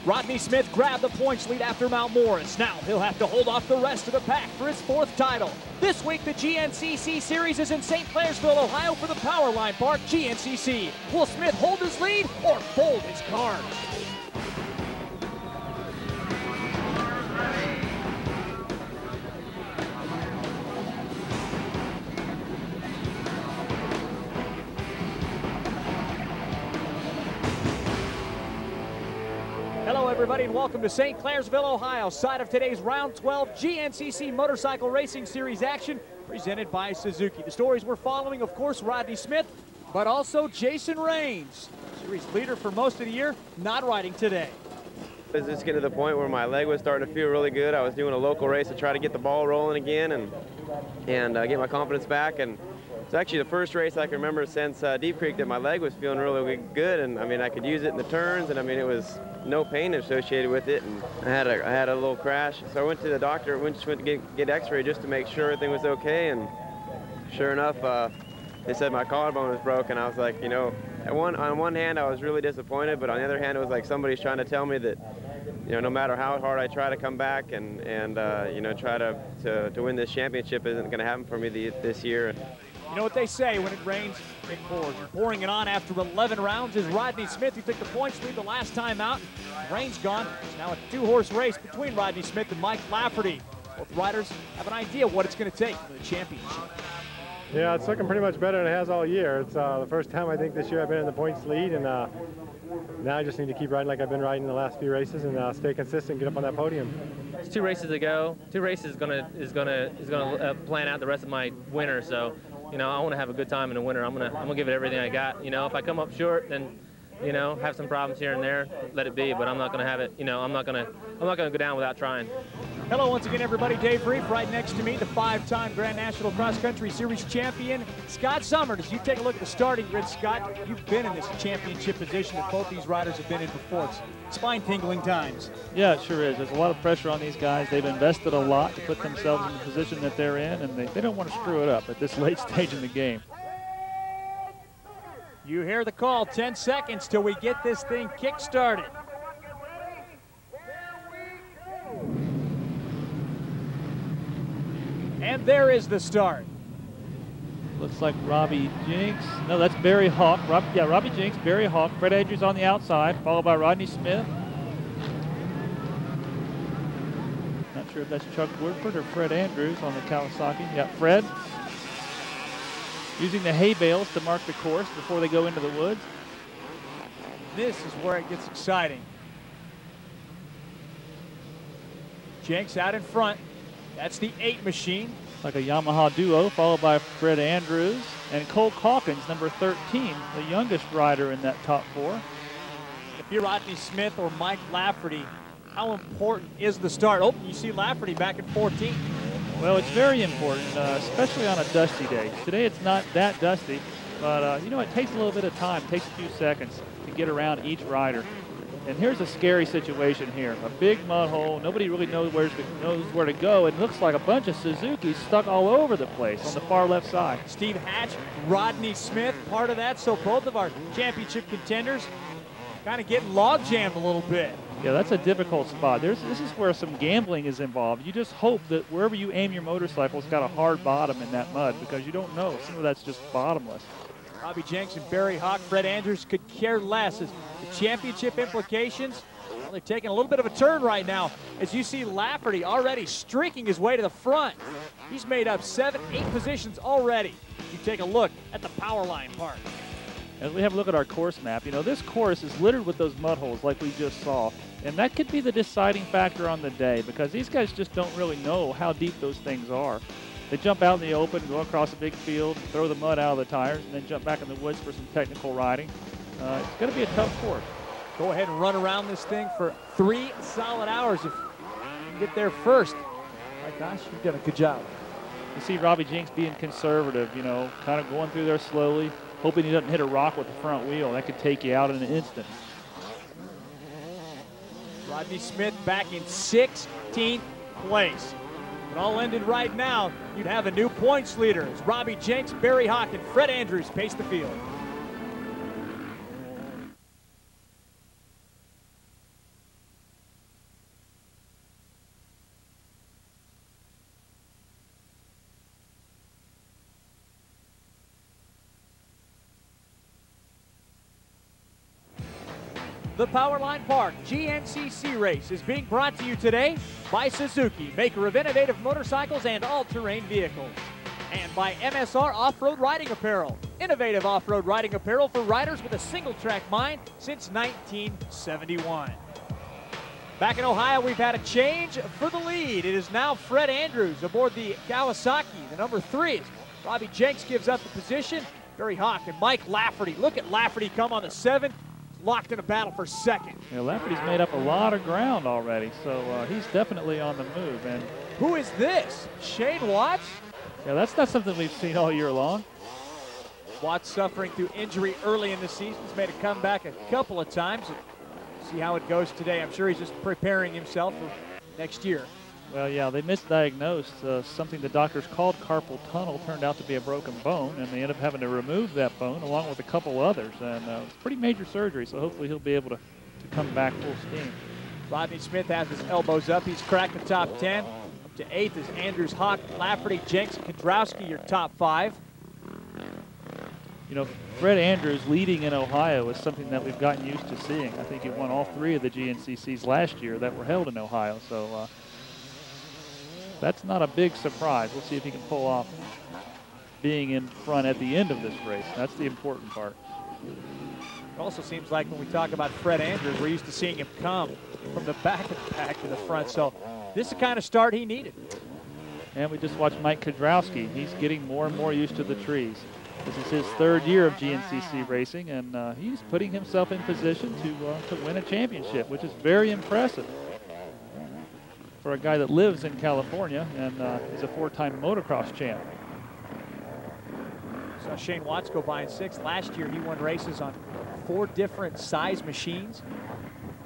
Rodney Smith grabbed the points lead after Mount Morris. Now he'll have to hold off the rest of the pack for his 4th title. This week, the GNCC Series is in St. Clairsville, Ohio for the Powerline Park GNCC. Will Smith hold his lead or fold his cards? Hello everybody and welcome to St. Clairsville, Ohio, side of today's round 12 GNCC Motorcycle Racing Series action presented by Suzuki. The stories we're following, of course, Rodney Smith, but also Jason Raines, series leader for most of the year, not riding today. It was just getting to the point where my leg was starting to feel really good. I was doing a local race to try to get the ball rolling again and get my confidence back. And it's actually the first race I can remember since Deep Creek that my leg was feeling really good, and I mean I could use it in the turns, and I mean it was no pain associated with it. And I had a little crash, so I went to the doctor. Went to get X-ray just to make sure everything was okay, and sure enough, they said my collarbone was broken. I was like, you know, on one hand I was really disappointed, but on the other hand it was like somebody's trying to tell me that, you know, no matter how hard I try to come back and you know, try to win this championship isn't going to happen for me this year. You know what they say, when it rains, it pours. Pouring it on after 11 rounds is Rodney Smith, who took the points lead the last time out. Rain's gone. It's now a 2-horse race between Rodney Smith and Mike Lafferty. Both riders have an idea what it's going to take for the championship. Yeah, it's looking pretty much better than it has all year. It's the first time I think this year I've been in the points lead, and now I just need to keep riding like I've been riding the last few races and stay consistent, get up on that podium. It's 2 races to go. 2 races is gonna plan out the rest of my winter. So, you know, I want to have a good time in the winter. I'm gonna give it everything I got. You know, if I come up short, then, you know, have some problems here and there, let it be. But I'm not gonna have it. You know, I'm not gonna go down without trying. Hello once again, everybody. Dave Reef right next to me, the 5-time Grand National Cross Country Series champion, Scott Summers. As you take a look at the starting grid, Scott, you've been in this championship position that both these riders have been in before. It's spine-tingling times. Yeah, it sure is. There's a lot of pressure on these guys. They've invested a lot to put themselves in the position that they're in, and they don't want to screw it up at this late stage in the game. You hear the call, 10 seconds till we get this thing kick-started. And there is the start. Looks like Robbie Jenks. No, that's Barry Hawk. Robbie Jenks, Barry Hawk. Fred Andrews on the outside, followed by Rodney Smith. Not sure if that's Chuck Woodford or Fred Andrews on the Kawasaki. Yeah, Fred. Using the hay bales to mark the course before they go into the woods. This is where it gets exciting. Jenks out in front. That's the 8 machine. Like a Yamaha duo, followed by Fred Andrews and Cole Calkins, number 13, the youngest rider in that top 4. If you're Rodney Smith or Mike Lafferty, how important is the start? Oh, you see Lafferty back at 14. Well, it's very important, especially on a dusty day. Today it's not that dusty, but you know, it takes a little bit of time, it takes a few seconds to get around each rider. And here's a scary situation here. A big mud hole. Nobody really knows where to go. It looks like a bunch of Suzukis stuck all over the place on the far left side. Steve Hatch, Rodney Smith, part of that. So both of our championship contenders kind of getting log jammed a little bit. Yeah, that's a difficult spot. This is where some gambling is involved. You just hope that wherever you aim your motorcycle, it's got a hard bottom in that mud, because you don't know. Some of that's just bottomless. Robbie Jenks and Barry Hawk, Fred Andrews could care less. As the championship implications, well, they're taking a little bit of a turn right now. As you see Lafferty already streaking his way to the front. He's made up 7, 8 positions already. You take a look at the Powerline Park. As we have a look at our course map, you know, this course is littered with those mud holes like we just saw. And that could be the deciding factor on the day, because these guys just don't really know how deep those things are. They jump out in the open, go across a big field, throw the mud out of the tires, and then jump back in the woods for some technical riding. It's going to be a tough course. Go ahead and run around this thing for 3 solid hours if you can get there first. My gosh, you've done a good job. You see Robbie Jenks being conservative, you know, kind of going through there slowly, hoping he doesn't hit a rock with the front wheel. That could take you out in an instant. Rodney Smith back in 16th place. If it all ended right now, you'd have a new points leader as Robbie Jenks, Barry Hawk, and Fred Andrews pace the field. the Powerline Park GNCC race is being brought to you today by Suzuki, maker of innovative motorcycles and all-terrain vehicles. And by MSR Off-Road Riding Apparel, innovative off-road riding apparel for riders with a single-track mind since 1971. Back in Ohio, we've had a change for the lead. It is now Fred Andrews aboard the Kawasaki, the number 3. Robbie Jenks gives up the position. Barry Hawk and Mike Lafferty. Look at Lafferty come on the 7, locked in a battle for 2nd. Yeah, Lafferty's made up a lot of ground already, so he's definitely on the move. And who is this? Shane Watts? Yeah, that's not something we've seen all year long. Watts suffering through injury early in the season. He's made a comeback a couple of times. See how it goes today. I'm sure he's just preparing himself for next year. Well, yeah, they misdiagnosed something the doctors called carpal tunnel. Turned out to be a broken bone, and they ended up having to remove that bone along with a couple others. And it's pretty major surgery, so hopefully he'll be able to come back full steam. Rodney Smith has his elbows up. He's cracked the top 10. Up to 8th is Andrews, Hawk, Lafferty, Jenks, Kandrowski, your top 5. You know, Fred Andrews leading in Ohio is something that we've gotten used to seeing. I think he won all 3 of the GNCCs last year that were held in Ohio, so that's not a big surprise. We'll see if he can pull off being in front at the end of this race. That's the important part. It also seems like when we talk about Fred Andrews, we're used to seeing him come from the back of the pack to the front, so this is the kind of start he needed. And we just watched Mike Kandrowski. He's getting more and more used to the trees. This is his 3rd year of GNCC racing, and he's putting himself in position to win a championship, which is very impressive for a guy that lives in California and is a 4-time motocross champ. Saw Shane Watts go by in 6th. Last year, he won races on 4 different size machines.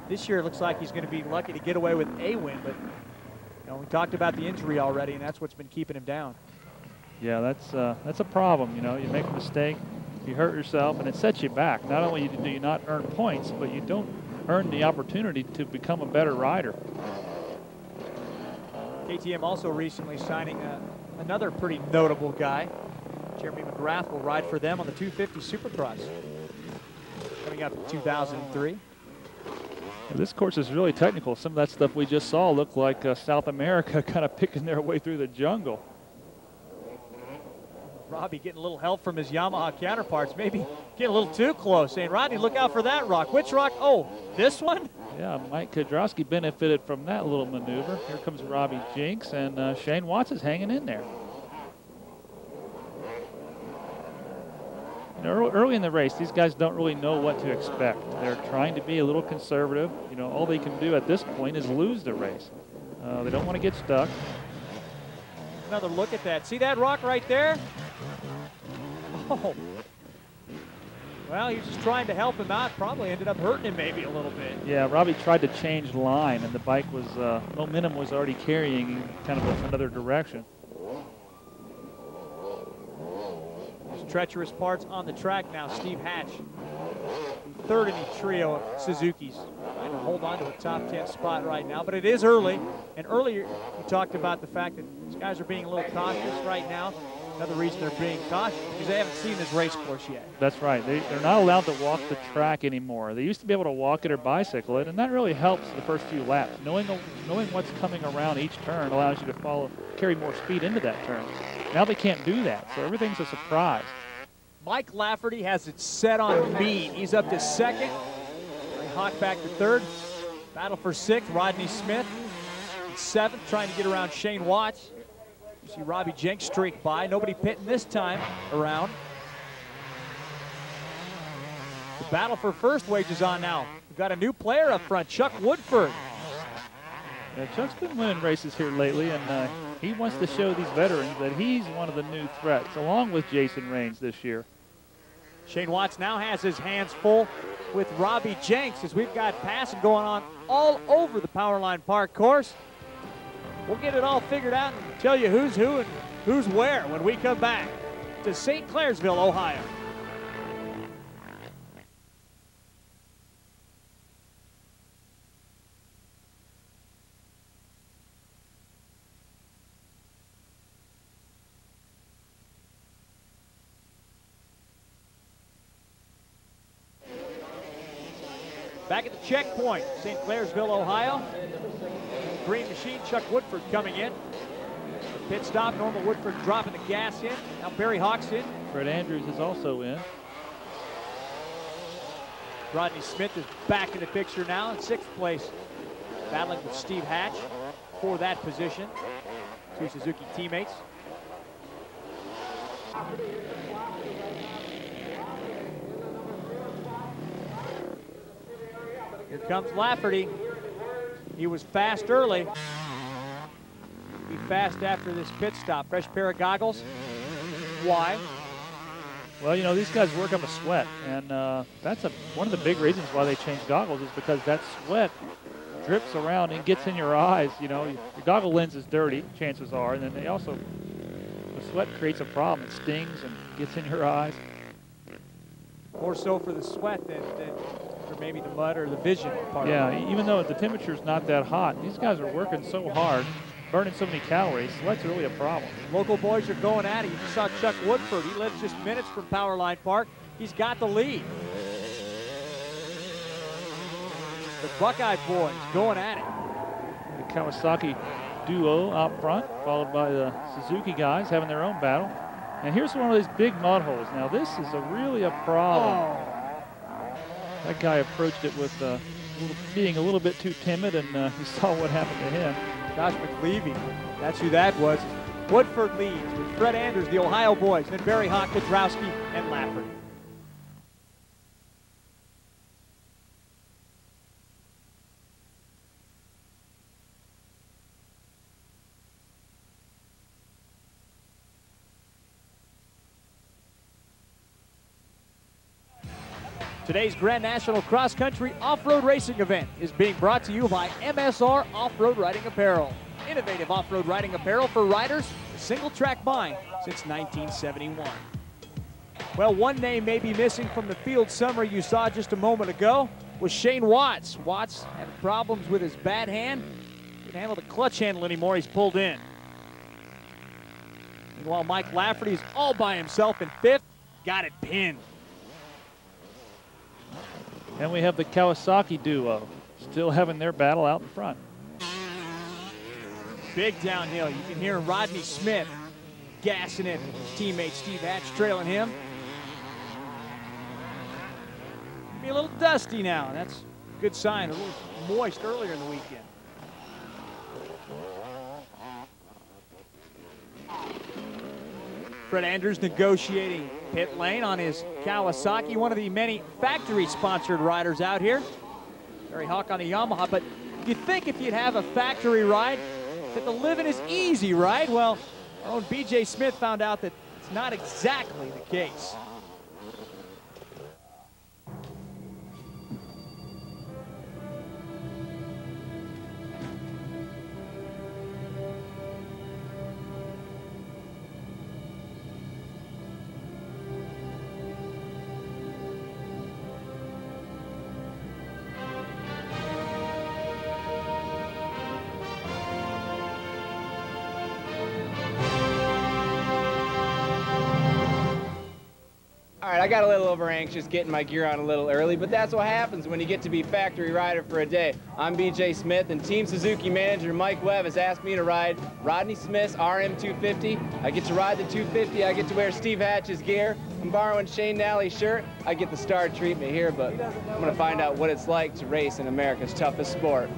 This year, it looks like he's going to be lucky to get away with a win, but you know, we talked about the injury already, and that's what's been keeping him down. Yeah, that's a problem. You know, you make a mistake, you hurt yourself, and it sets you back. Not only do you not earn points, but you don't earn the opportunity to become a better rider. KTM also recently signing another pretty notable guy. Jeremy McGrath will ride for them on the 250 Supercross coming up in 2003. This course is really technical. Some of that stuff we just saw looked like South America kind of picking their way through the jungle. Robbie getting a little help from his Yamaha counterparts, maybe getting a little too close, saying, Rodney, look out for that rock. Which rock? Oh, this one? Yeah, Mike Kandrowski benefited from that little maneuver. Here comes Robbie Jenks, and Shane Watts is hanging in there. You know, early in the race, these guys don't really know what to expect. They're trying to be a little conservative. You know, all they can do at this point is lose the race. They don't want to get stuck. Another look at that. See that rock right there? Oh. Well, he was just trying to help him out. Probably ended up hurting him maybe a little bit. Yeah, Robbie tried to change line, and the bike was, momentum was already carrying in kind of another direction. There's treacherous parts on the track now. Steve Hatch, 3rd in the trio of Suzuki's, trying to hold on to a top 10 spot right now, but it is early. And earlier, we talked about the fact that these guys are being a little cautious right now. Another reason they're being cautious because they haven't seen this race course yet. That's right. They're not allowed to walk the track anymore. They used to be able to walk it or bicycle it, and that really helps the first few laps. Knowing what's coming around each turn allows you to carry more speed into that turn. Now they can't do that, so everything's a surprise. Mike Lafferty has it set on Mead. He's up to 2nd. Hawk back to 3rd. Battle for 6th. Rodney Smith in 7th, trying to get around Shane Watts. You see Robbie Jenks streak by. Nobody pitting this time around. The battle for first wages on now. We've got a new player up front, Chuck Woodford. Yeah, Chuck's been winning races here lately, and he wants to show these veterans that he's one of the new threats, along with Jason Raines this year. Shane Watts now has his hands full with Robbie Jenks as we've got passing going on all over the Powerline Park course. We'll get it all figured out and tell you who's who and who's where when we come back to St. Clairsville, Ohio. Back at the checkpoint, St. Clairsville, Ohio. Green machine, Chuck Woodford coming in. Pit stop, Normal Woodford dropping the gas in. Now Barry Hawk's in. Fred Andrews is also in. Rodney Smith is back in the picture now in 6th place, battling with Steve Hatch for that position. 2 Suzuki teammates. Here comes Lafferty. He was fast early. Be fast after this pit stop. Fresh pair of goggles. Why? Well, you know, these guys work up a sweat, and that's one of the big reasons why they change goggles is because that sweat drips around and gets in your eyes. You know, your goggle lens is dirty, chances are, and then they also, the sweat creates a problem. It stings and gets in your eyes. More so for the sweat than for maybe the mud or the vision part. Yeah, even though the temperature's not that hot, these guys are working so hard, burning so many calories. Sweat's really a problem. Local boys are going at it. You just saw Chuck Woodford. He lives just minutes from Powerline Park. He's got the lead. The Buckeye boys going at it. The Kawasaki duo out front, followed by the Suzuki guys having their own battle. And here's one of these big mud holes. Now this is really a problem. That guy approached it with being a little bit too timid, and you saw what happened to him. Josh McLevy, that's who that was. Woodford leads with Fred Andrews, the Ohio boys, then Barry Hawk, Kudrowski, and Lafferty. Today's Grand National Cross Country Off-Road Racing event is being brought to you by MSR Off-Road Riding Apparel. Innovative off-road riding apparel for riders, a single track buying since 1971. Well, one name may be missing from the field summary you saw just a moment ago was Shane Watts. Watts had problems with his bad hand. Couldn't handle the clutch handle anymore. He's pulled in. Meanwhile, Mike Lafferty is all by himself in 5th. Got it pinned. And we have the Kawasaki duo still having their battle out in front. Big downhill. You can hear Rodney Smith gassing it. His teammate Steve Hatch trailing him. Be a little dusty now. That's a good sign. A little moist earlier in the weekend. Fred Andrews negotiating pit lane on his Kawasaki, one of the many factory-sponsored riders out here. Barry Hawk on the Yamaha, but you'd think if you'd have a factory ride that the living is easy, right? Well, our own BJ Smith found out that it's not exactly the case. All right, I got a little over anxious getting my gear on a little early, but that's what happens when you get to be factory rider for a day. I'm BJ Smith, and Team Suzuki manager Mike Webb has asked me to ride Rodney Smith's RM250. I get to ride the 250. I get to wear Steve Hatch's gear. I'm borrowing Shane Nally's shirt. I get the star treatment here, but I'm going to find out what it's like to race in America's toughest sport.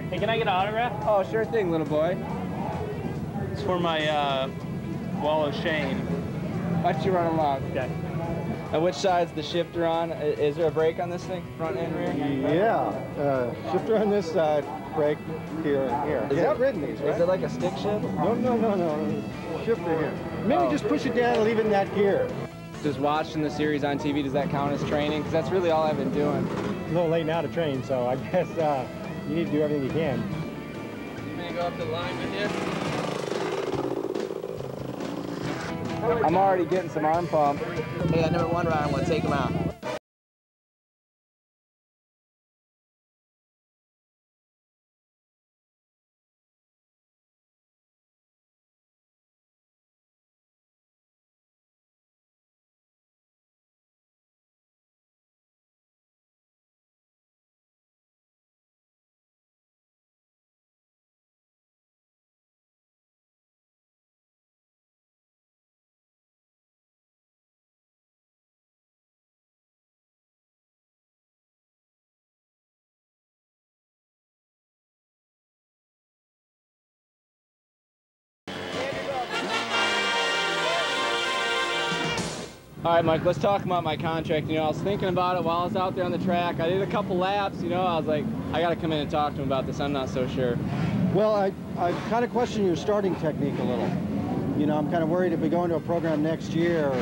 Hey, can I get an autograph? Oh, sure thing, little boy. It's for my wall of Shane. Why don't you run along? Okay. Now, which side's the shifter on? Is there a brake on this thing, front and rear? Yeah, shifter on this side, brake here and here. Is You it- have ridden these, right? Is it like a stick shift? No. Shifter here. Maybe just push it down and leave it in that gear. Does watching the series on TV, does that count as training? Because that's really all I've been doing. A little late now to train, so I guess you need to do everything you can. You may go up the line with you. I'm already getting some arm pump. Hey, that number 1 rider, I want to take him out. All right, Mike, let's talk about my contract. You know, I was thinking about it while I was out there on the track. I did a couple laps, you know, I was like, I got to come in and talk to him about this. I'm not so sure. Well, I kind of question your starting technique a little. You know, I'm kind of worried if we go into a program next year,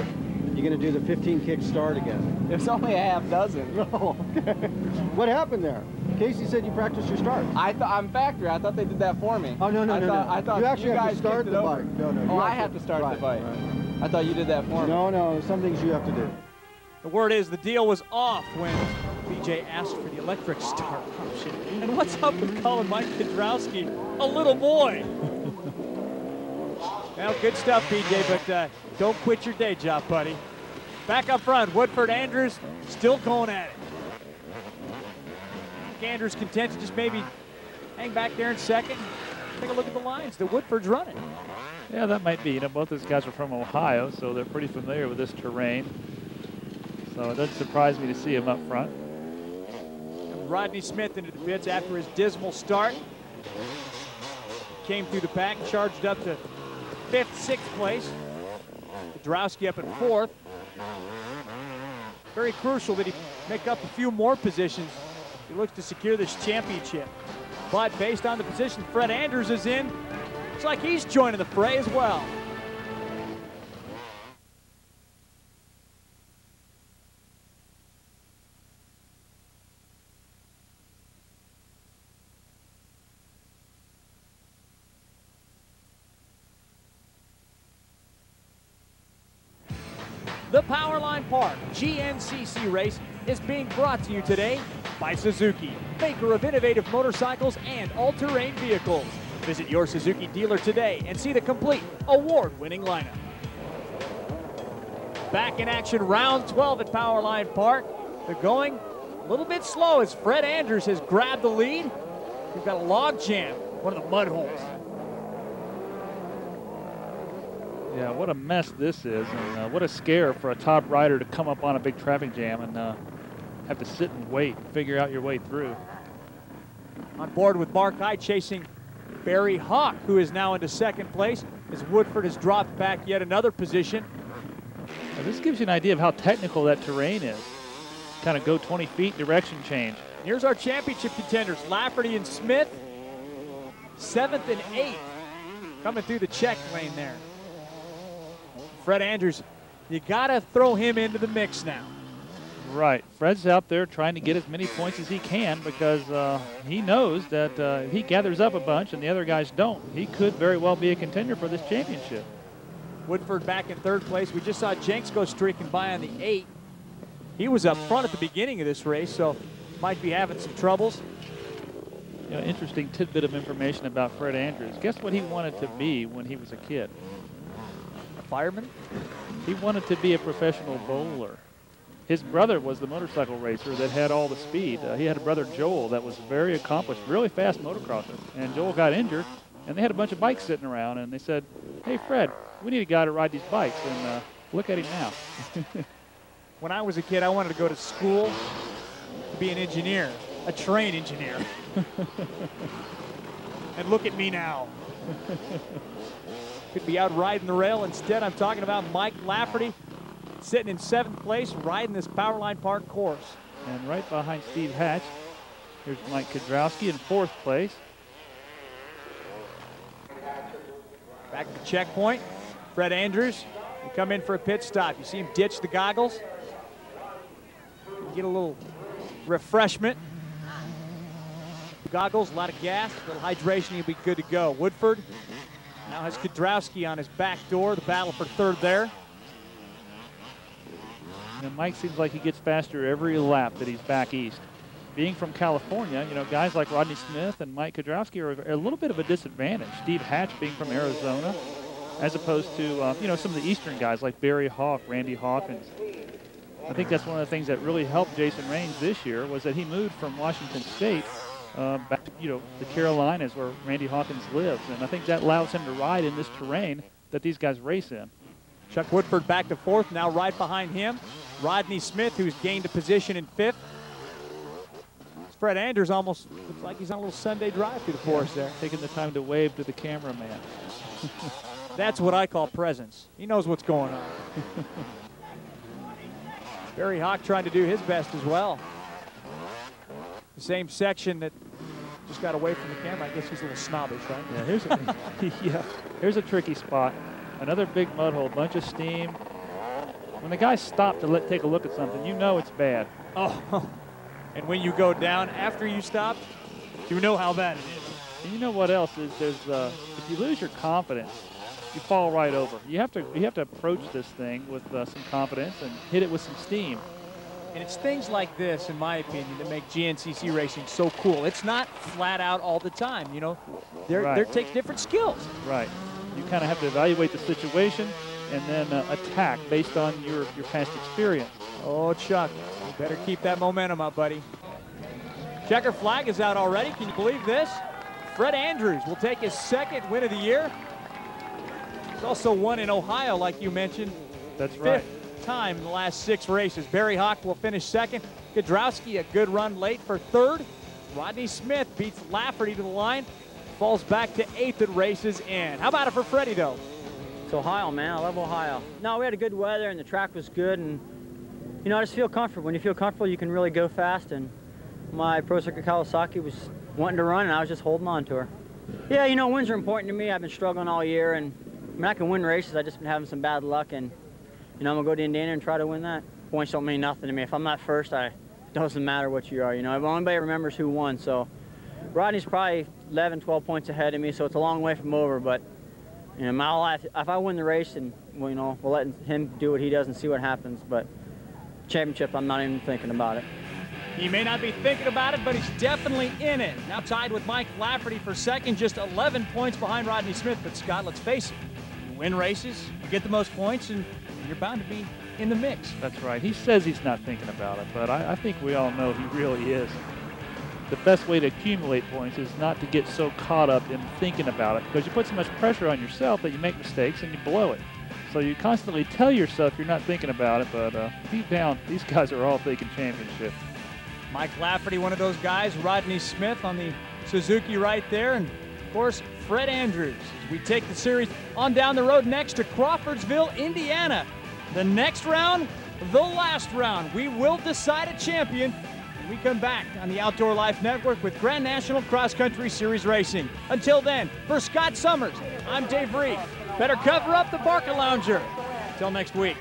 you're going to do the 15 kick start again. There's only a half dozen. Oh, okay. What happened there? Casey said you practiced your start. I'm factory. I thought they did that for me. Oh, no. I thought you actually have to guys start kicked the it over. bike. No. Oh, I have to start the bike. Right. I thought you did that for me. No, some things you have to do. The word is the deal was off when BJ asked for the electric start option. And what's up with calling Mike Kudrowski a little boy? Well, good stuff, BJ, but don't quit your day job, buddy. Back up front, Woodford Andrews still going at it. Andrews content to just maybe hang back there in second. Take a look at the lines that Woodford's running. Yeah, that might be. You know, both those guys are from Ohio, so they're pretty familiar with this terrain. So it doesn't surprise me to see him up front. Rodney Smith into the pits after his dismal start. Came through the pack, charged up to 5th, 6th place. Kudrowski up in 4th. Very crucial that he make up a few more positions. He looks to secure this championship. But based on the position Fred Andrews is in, looks like he's joining the fray as well. The Powerline Park GNCC race is being brought to you today by Suzuki, maker of innovative motorcycles and all-terrain vehicles. Visit your Suzuki dealer today and see the complete award-winning lineup. Back in action, round 12 at Powerline Park. They're going a little bit slow as Fred Andrews has grabbed the lead. We've got a log jam, one of the mud holes. Yeah, what a mess this is, and what a scare for a top rider to come up on a big traffic jam and have to sit and wait, figure out your way through. On board with Mark I chasing Barry Hawk, who is now into 2nd place, as Woodford has dropped back yet another position. Now, this gives you an idea of how technical that terrain is. Kind of go 20 feet, direction change. Here's our championship contenders, Lafferty and Smith, 7th and 8th, coming through the check lane there. Fred Andrews, you gotta throw him into the mix now. Right, Fred's out there trying to get as many points as he can because he knows that if he gathers up a bunch and the other guys don't, he could very well be a contender for this championship. Woodford back in 3rd place. We just saw JENKS go streaking by on the 8. He was up front at the beginning of this race, so might be having some troubles. You know, interesting tidbit of information about Fred Andrews. Guess what he wanted to be when he was a kid? Fireman? He wanted to be a professional bowler. His brother was the motorcycle racer that had all the speed. He had a brother, Joel, that was very accomplished, really fast motocrosser. And Joel got injured, and they had a bunch of bikes sitting around, and they said, hey, Fred, we need a guy to ride these bikes, and look at him now. When I was a kid, I wanted to go to school to be an engineer, a train engineer. And look at me now. Could be out riding the rail. Instead, I'm talking about Mike Lafferty sitting in 7th place, riding this Powerline Park course. And right behind Steve Hatch, here's Mike Kudrowski in 4th place. Back at the checkpoint, Fred Andrews will come in for a pit stop. You see him ditch the goggles. Get a little refreshment. Goggles, a lot of gas, a little hydration, he'll be good to go. Woodford now has Kudrowski on his back door, the battle for 3rd there. And Mike seems like he gets faster every lap that he's back east. Being from California, you know, guys like Rodney Smith and Mike Kudrowski are a little bit of a disadvantage. Steve Hatch being from Arizona, as opposed to, you know, some of the eastern guys like Barry Hawk, Randy Hawkins. I think that's one of the things that really helped Jason Raines this year was that he moved from Washington State back to, you know, the Carolinas where Randy Hawkins lives. And I think that allows him to ride in this terrain that these guys race in. Chuck Woodford back to 4th, now right behind him. Rodney Smith, who's gained a position in 5th. Fred Andrews almost looks like he's on a little Sunday drive through the forest there. Taking the time to wave to the cameraman. That's what I call presence. He knows what's going on. Barry Hawk trying to do his best as well. The same section that just got away from the camera. I guess he's a little snobbish, right? Yeah, here's a, here's a tricky spot. Another big mud hole, bunch of steam. When the guys stop to take a look at something, you know it's bad. Oh, and when you go down after you stop, you know how bad it is. And you know what else is? There's if you lose your confidence, you fall right over. You have to approach this thing with some confidence and hit it with some steam. And it's things like this, in my opinion, that make GNCC racing so cool. It's not flat out all the time, you know. There takes different skills. Right. You kind of have to evaluate the situation and then attack based on your past experience. Oh, Chuck, you better keep that momentum up, buddy. Checker flag is out already. Can you believe this? Fred Andrews will take his second win of the year. He's also won in Ohio, like you mentioned. That's right. Fifth time in the last 6 races. Barry Hawk will finish second. Godrowski, a good run late for third. Rodney Smith beats Lafferty to the line. Falls back to 8th at races end. How about it for Freddie, though? It's Ohio, man. I love Ohio. No, we had a good weather and the track was good, and you know, I just feel comfortable. When you feel comfortable, you can really go fast, and my Pro Circuit Kawasaki was wanting to run, and I was just holding on to her. Yeah, you know, wins are important to me. I've been struggling all year, and I mean, I can win races. I've just been having some bad luck, and you know, I'm gonna go to Indiana and try to win that. Points don't mean nothing to me. If I'm not first, it doesn't matter what you are. You know, everybody remembers who won. So Rodney's probably 11, 12 points ahead of me, so it's a long way from over. But you know, my life, if I win the race, and well, you know, we'll let him do what he does and see what happens. But championship, I'm not even thinking about it. He may not be thinking about it, but he's definitely in it. Now tied with Mike Lafferty for second, just 11 points behind Rodney Smith. But Scott, let's face it, you win races, you get the most points, and you're bound to be in the mix. That's right. He says he's not thinking about it, but I think we all know he really is. The best way to accumulate points is not to get so caught up in thinking about it, because you put so much pressure on yourself that you make mistakes and you blow it. So you constantly tell yourself you're not thinking about it, but deep down, these guys are all thinking championship. Mike Lafferty, one of those guys. Rodney Smith on the Suzuki right there. And, of course, Fred Andrews. As we take the series on down the road next to Crawfordsville, Indiana. The next round, the last round. We will decide a champion when we come back on the Outdoor Life Network with Grand National Cross Country Series Racing. Until then, for Scott Summers, I'm Dave Reed. Better cover up the Barca Lounger. Until next week.